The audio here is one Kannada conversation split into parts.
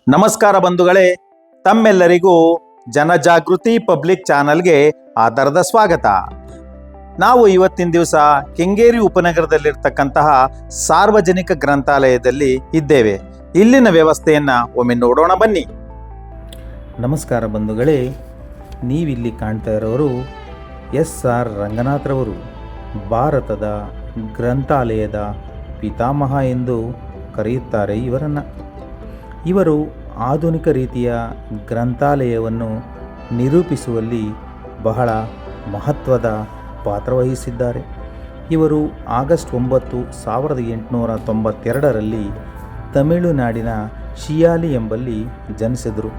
ನಮಸ್ಕಾರ ಬಂಧುಗಳೇ, ತಮ್ಮೆಲ್ಲರಿಗೂ ಜನಜಾಗೃತಿ ಪಬ್ಲಿಕ್ ಚಾನಲ್ಗೆ ಆಧಾರದ ಸ್ವಾಗತ. ನಾವು ಇವತ್ತಿನ ದಿವಸ ಕೆಂಗೇರಿ ಉಪನಗರದಲ್ಲಿರ್ತಕ್ಕಂತಹ ಸಾರ್ವಜನಿಕ ಗ್ರಂಥಾಲಯದಲ್ಲಿ ಇದ್ದೇವೆ. ಇಲ್ಲಿನ ವ್ಯವಸ್ಥೆಯನ್ನ ಒಮ್ಮೆ ನೋಡೋಣ ಬನ್ನಿ. ನಮಸ್ಕಾರ ಬಂಧುಗಳೇ, ನೀವಿಲ್ಲಿ ಕಾಣ್ತಾ ಇರೋರು SR ರಂಗನಾಥ್ರವರು. ಭಾರತದ ಗ್ರಂಥಾಲಯದ ಪಿತಾಮಹ ಎಂದು ಕರೆಯುತ್ತಾರೆ ಇವರನ್ನು. ಇವರು ಆಧುನಿಕ ರೀತಿಯ ಗ್ರಂಥಾಲಯವನ್ನು ನಿರೂಪಿಸುವಲ್ಲಿ ಬಹಳ ಮಹತ್ವದ ಪಾತ್ರವಹಿಸಿದ್ದಾರೆ. ಇವರು ಆಗಸ್ಟ್ 9, 1892ರಲ್ಲಿ ತಮಿಳುನಾಡಿನ ಶಿಯಾಲಿ ಎಂಬಲ್ಲಿ ಜನಿಸಿದರು.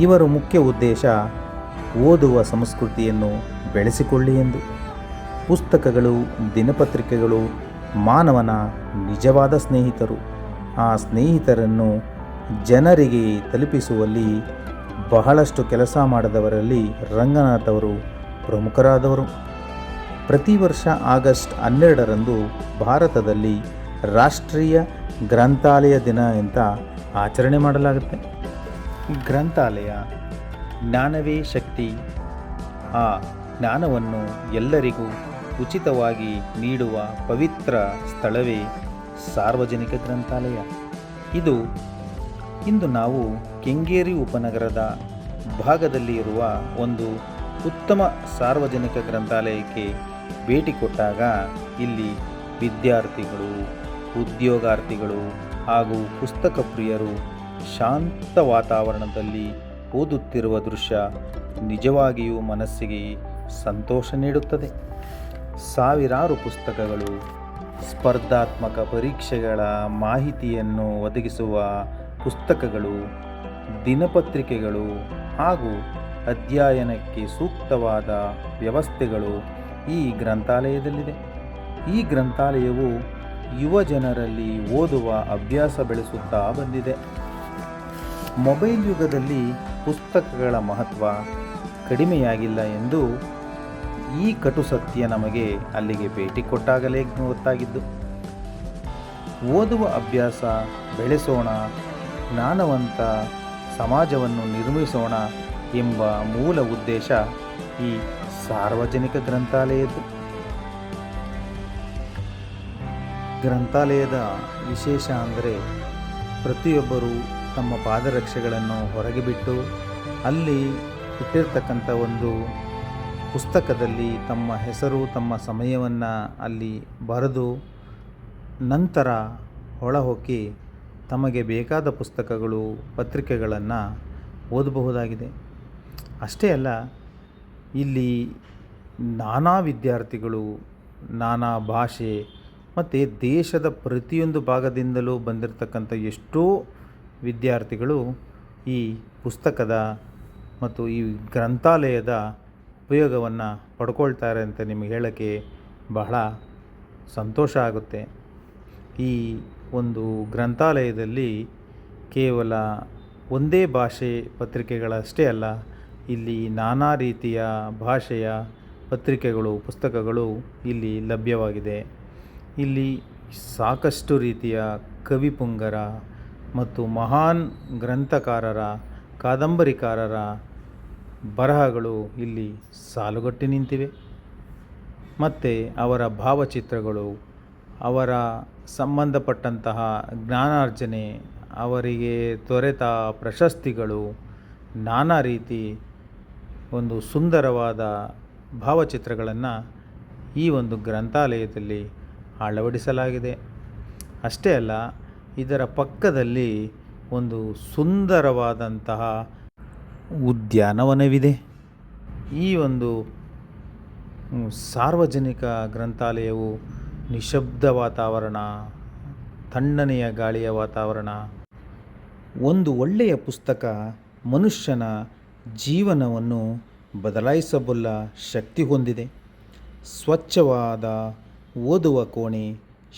ಇವರ ಮುಖ್ಯ ಉದ್ದೇಶ ಓದುವ ಸಂಸ್ಕೃತಿಯನ್ನು ಬೆಳೆಸಿಕೊಳ್ಳಿ ಎಂದು. ಪುಸ್ತಕಗಳು, ದಿನಪತ್ರಿಕೆಗಳು ಮಾನವನ ನಿಜವಾದ ಸ್ನೇಹಿತರು. ಆ ಸ್ನೇಹಿತರನ್ನು ಜನರಿಗೆ ತಲುಪಿಸುವಲ್ಲಿ ಬಹಳಷ್ಟು ಕೆಲಸ ಮಾಡಿದವರಲ್ಲಿ ರಂಗನಾಥ್ ಅವರು ಪ್ರಮುಖರಾದವರು. ಪ್ರತಿ ವರ್ಷ ಆಗಸ್ಟ್ 12ರಂದು ಭಾರತದಲ್ಲಿ ರಾಷ್ಟ್ರೀಯ ಗ್ರಂಥಾಲಯ ದಿನ ಅಂತ ಆಚರಣೆ ಮಾಡಲಾಗುತ್ತೆ. ಗ್ರಂಥಾಲಯ ಜ್ಞಾನವೇ ಶಕ್ತಿ. ಆ ಜ್ಞಾನವನ್ನು ಎಲ್ಲರಿಗೂ ಉಚಿತವಾಗಿ ನೀಡುವ ಪವಿತ್ರ ಸ್ಥಳವೇ ಸಾರ್ವಜನಿಕ ಗ್ರಂಥಾಲಯ. ಇಂದು ನಾವು ಕೆಂಗೇರಿ ಉಪನಗರದ ಭಾಗದಲ್ಲಿ ಇರುವ ಒಂದು ಉತ್ತಮ ಸಾರ್ವಜನಿಕ ಗ್ರಂಥಾಲಯಕ್ಕೆ ಭೇಟಿ ಕೊಟ್ಟಾಗ ಇಲ್ಲಿ ವಿದ್ಯಾರ್ಥಿಗಳು, ಉದ್ಯೋಗಾರ್ಥಿಗಳು ಹಾಗೂ ಪುಸ್ತಕ ಪ್ರಿಯರು ಶಾಂತ ವಾತಾವರಣದಲ್ಲಿ ಓದುತ್ತಿರುವ ದೃಶ್ಯ ನಿಜವಾಗಿಯೂ ಮನಸ್ಸಿಗೆ ಸಂತೋಷ ನೀಡುತ್ತದೆ. ಸಾವಿರಾರು ಪುಸ್ತಕಗಳು, ಸ್ಪರ್ಧಾತ್ಮಕ ಪರೀಕ್ಷೆಗಳ ಮಾಹಿತಿಯನ್ನು ಒದಗಿಸುವ ಪುಸ್ತಕಗಳು, ದಿನಪತ್ರಿಕೆಗಳು ಹಾಗೂ ಅಧ್ಯಯನಕ್ಕೆ ಸೂಕ್ತವಾದ ವ್ಯವಸ್ಥೆಗಳು ಈ ಗ್ರಂಥಾಲಯದಲ್ಲಿದೆ. ಈ ಗ್ರಂಥಾಲಯವು ಯುವ ಜನರಲ್ಲಿ ಓದುವ ಅಭ್ಯಾಸ ಬೆಳೆಸುತ್ತಾ ಬಂದಿದೆ. ಮೊಬೈಲ್ ಯುಗದಲ್ಲಿ ಪುಸ್ತಕಗಳ ಮಹತ್ವ ಕಡಿಮೆಯಾಗಿಲ್ಲ ಎಂದು ಈ ಕಟು ಸತ್ಯ ನಮಗೆ ಅಲ್ಲಿಗೆ ಭೇಟಿ ಕೊಟ್ಟಾಗಲೇ ಗೊತ್ತಾಗಿದ್ದು. ಓದುವ ಅಭ್ಯಾಸ ಬೆಳೆಸೋಣ, ಜ್ಞಾನವಂತ ಸಮಾಜವನ್ನು ನಿರ್ಮಿಸೋಣ ಎಂಬ ಮೂಲ ಉದ್ದೇಶ ಈ ಸಾರ್ವಜನಿಕ ಗ್ರಂಥಾಲಯದ್ದು. ಗ್ರಂಥಾಲಯದ ವಿಶೇಷ ಅಂದರೆ ಪ್ರತಿಯೊಬ್ಬರು ತಮ್ಮ ಪಾದರಕ್ಷೆಗಳನ್ನು ಹೊರಗೆ ಬಿಟ್ಟು ಅಲ್ಲಿ ಇಟ್ಟಿರ್ತಕ್ಕಂಥ ಒಂದು ಪುಸ್ತಕದಲ್ಲಿ ತಮ್ಮ ಹೆಸರು, ತಮ್ಮ ಸಮಯವನ್ನು ಅಲ್ಲಿ ಬರೆದು ನಂತರ ಹೊರಹೊಕ್ಕಿ ತಮಗೆ ಬೇಕಾದ ಪುಸ್ತಕಗಳು, ಪತ್ರಿಕೆಗಳನ್ನು ಓದಬಹುದಾಗಿದೆ. ಅಷ್ಟೇ ಅಲ್ಲ, ಇಲ್ಲಿ ನಾನಾ ವಿದ್ಯಾರ್ಥಿಗಳು, ನಾನಾ ಭಾಷೆ ಮತ್ತು ದೇಶದ ಪ್ರತಿಯೊಂದು ಭಾಗದಿಂದಲೂ ಬಂದಿರತಕ್ಕಂಥ ಎಷ್ಟೋ ವಿದ್ಯಾರ್ಥಿಗಳು ಈ ಪುಸ್ತಕದ ಮತ್ತು ಈ ಗ್ರಂಥಾಲಯದ ಉಪಯೋಗವನ್ನು ಪಡ್ಕೊಳ್ತಾರೆ ಅಂತ ನಿಮಗೆ ಹೇಳೋಕ್ಕೆ ಬಹಳ ಸಂತೋಷ ಆಗುತ್ತೆ. ಈ ಒಂದು ಗ್ರಂಥಾಲಯದಲ್ಲಿ ಕೇವಲ ಒಂದೇ ಭಾಷೆ ಪತ್ರಿಕೆಗಳಷ್ಟೇ ಅಲ್ಲ, ಇಲ್ಲಿ ನಾನಾ ರೀತಿಯ ಭಾಷೆಯ ಪತ್ರಿಕೆಗಳು, ಪುಸ್ತಕಗಳು ಇಲ್ಲಿ ಲಭ್ಯವಾಗಿದೆ. ಇಲ್ಲಿ ಸಾಕಷ್ಟು ರೀತಿಯ ಕವಿಪುಂಗರ ಮತ್ತು ಮಹಾನ್ ಗ್ರಂಥಕಾರರ, ಕಾದಂಬರಿಕಾರರ ಬರಹಗಳು ಇಲ್ಲಿ ಸಾಲುಗಟ್ಟಿ ನಿಂತಿವೆ. ಮತ್ತು ಅವರ ಭಾವಚಿತ್ರಗಳು, ಅವರ ಸಂಬಂಧಪಟ್ಟಂತಹ ಜ್ಞಾನಾರ್ಜನೆ, ಅವರಿಗೆ ದೊರೆತ ಪ್ರಶಸ್ತಿಗಳು, ನಾನಾ ರೀತಿ ಒಂದು ಸುಂದರವಾದ ಭಾವಚಿತ್ರಗಳನ್ನು ಈ ಒಂದು ಗ್ರಂಥಾಲಯದಲ್ಲಿ ಅಳವಡಿಸಲಾಗಿದೆ. ಅಷ್ಟೇ ಅಲ್ಲ, ಇದರ ಪಕ್ಕದಲ್ಲಿ ಒಂದು ಸುಂದರವಾದಂತಹ ಉದ್ಯಾನವನವಿದೆ. ಈ ಒಂದು ಸಾರ್ವಜನಿಕ ಗ್ರಂಥಾಲಯವು ನಿಶಬ್ದ ವಾತಾವರಣ, ತಣ್ಣನೆಯ ಗಾಳಿಯ ವಾತಾವರಣ. ಒಂದು ಒಳ್ಳೆಯ ಪುಸ್ತಕ ಮನುಷ್ಯನ ಜೀವನವನ್ನು ಬದಲಾಯಿಸಬಲ್ಲ ಶಕ್ತಿ ಹೊಂದಿದೆ. ಸ್ವಚ್ಛವಾದ ಓದುವ ಕೋಣೆ,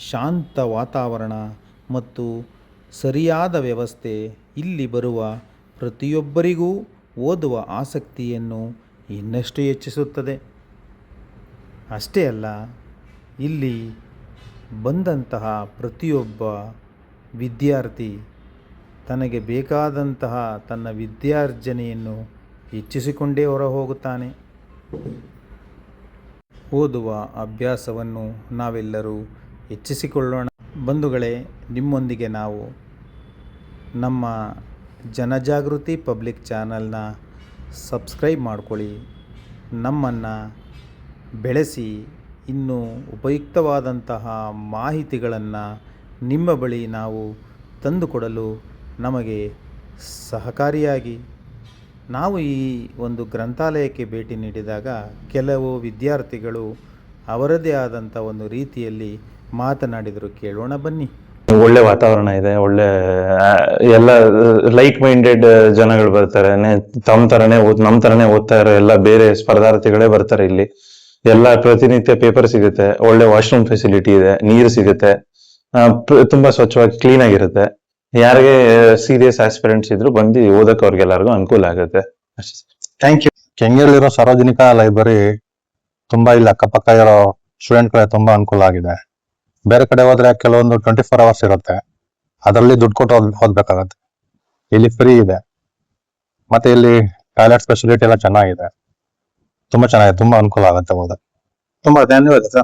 ಶಾಂತ ವಾತಾವರಣ ಮತ್ತು ಸರಿಯಾದ ವ್ಯವಸ್ಥೆ ಇಲ್ಲಿ ಬರುವ ಪ್ರತಿಯೊಬ್ಬರಿಗೂ ಓದುವ ಆಸಕ್ತಿಯನ್ನು ಇನ್ನಷ್ಟು ಹೆಚ್ಚಿಸುತ್ತದೆ. ಅಷ್ಟೇ ಅಲ್ಲ, ಇಲ್ಲಿ ಬಂದಂತಹ ಪ್ರತಿಯೊಬ್ಬ ವಿದ್ಯಾರ್ಥಿ ತನಗೆ ಬೇಕಾದಂತಹ ತನ್ನ ವಿದ್ಯಾರ್ಜನೆಯನ್ನು ಹೆಚ್ಚಿಸಿಕೊಂಡೇ ಹೊರ ಹೋಗುತ್ತಾನೆ. ಓದುವ ಅಭ್ಯಾಸವನ್ನು ನಾವೆಲ್ಲರೂ ಹೆಚ್ಚಿಸಿಕೊಳ್ಳೋಣ. ಬಂಧುಗಳೇ, ನಿಮ್ಮೊಂದಿಗೆ ನಾವು ನಮ್ಮ ಜನಜಾಗೃತಿ ಪಬ್ಲಿಕ್ ಚಾನಲ್ನ ಸಬ್ಸ್ಕ್ರೈಬ್ ಮಾಡ್ಕೊಳ್ಳಿ. ನಮ್ಮನ್ನು ಬೆಳೆಸಿ, ಇನ್ನೂ ಉಪಯುಕ್ತವಾದಂತಹ ಮಾಹಿತಿಗಳನ್ನು ನಿಮ್ಮ ಬಳಿ ನಾವು ತಂದುಕೊಡಲು ನಮಗೆ ಸಹಕಾರಿಯಾಗಿ. ನಾವು ಈ ಒಂದು ಗ್ರಂಥಾಲಯಕ್ಕೆ ಭೇಟಿ ನೀಡಿದಾಗ ಕೆಲವು ವಿದ್ಯಾರ್ಥಿಗಳು ಅವರದೇ ಆದಂಥ ಒಂದು ರೀತಿಯಲ್ಲಿ ಮಾತನಾಡಿದರು. ಕೇಳೋಣ ಬನ್ನಿ. ಒಳ್ಳೆ ವಾತಾವರಣ ಇದೆ, ಒಳ್ಳೆ ಎಲ್ಲ ಲೈಕ್ ಮೈಂಡೆಡ್ ಜನಗಳು ಬರ್ತಾರೆ. ನಮ್ ತರನೇ ಓದ್ತಾ ಇರೋ ಎಲ್ಲ ಬೇರೆ ಸ್ಪರ್ಧಾರ್ಥಿಗಳೇ ಬರ್ತಾರೆ ಇಲ್ಲಿ. ಎಲ್ಲ ಪ್ರತಿನಿತ್ಯ ಪೇಪರ್ ಸಿಗುತ್ತೆ, ಒಳ್ಳೆ ವಾಶ್ರೂಮ್ ಫೆಸಿಲಿಟಿ ಇದೆ, ನೀರು ಸಿಗುತ್ತೆ, ತುಂಬಾ ಸ್ವಚ್ಛವಾಗಿ ಕ್ಲೀನ್ ಆಗಿರುತ್ತೆ. ಯಾರಿಗೆ ಸೀರಿಯಸ್ ಆಸ್ಪಿರೆಂಟ್ಸ್ ಇದ್ರು ಬಂದು ಓದಕ್ಕೆ ಅವ್ರಿಗೆಲ್ಲರಿಗೂ ಅನುಕೂಲ ಆಗುತ್ತೆ. Thank you. ಕೆಂಗೇರಿಲಿರೋ ಸಾರ್ವಜನಿಕ ಲೈಬ್ರರಿ ತುಂಬಾ ಇಲ್ಲಿ ಅಕ್ಕಪಕ್ಕ ಇರೋ ಸ್ಟೂಡೆಂಟ್ಗಳಿಗೆ ತುಂಬಾ ಅನುಕೂಲ ಆಗಿದೆ. ಬೇರೆ ಕಡೆ ಹೋದ್ರೆ ಕೆಲವೊಂದು 24 ಅವರ್ಸ್ ಇರುತ್ತೆ, ಅದರಲ್ಲಿ ದುಡ್ಡು ಕೊಟ್ಟು ಓದ್ಬೇಕಾಗತ್ತೆ. ಇಲ್ಲಿ ಫ್ರೀ ಇದೆ, ಮತ್ತೆ ಇಲ್ಲಿ ಟಾಯ್ಲೆಟ್ ಫೆಸಿಲಿಟಿ ಎಲ್ಲ ಚೆನ್ನಾಗಿದೆ, ತುಂಬಾ ಚೆನ್ನಾಗಿದೆ, ತುಂಬಾ ಅನುಕೂಲ ಆಗುತ್ತೆ ಓದಕ್ಕೆ. ತುಂಬಾ ಧನ್ಯವಾದ ಸರ್.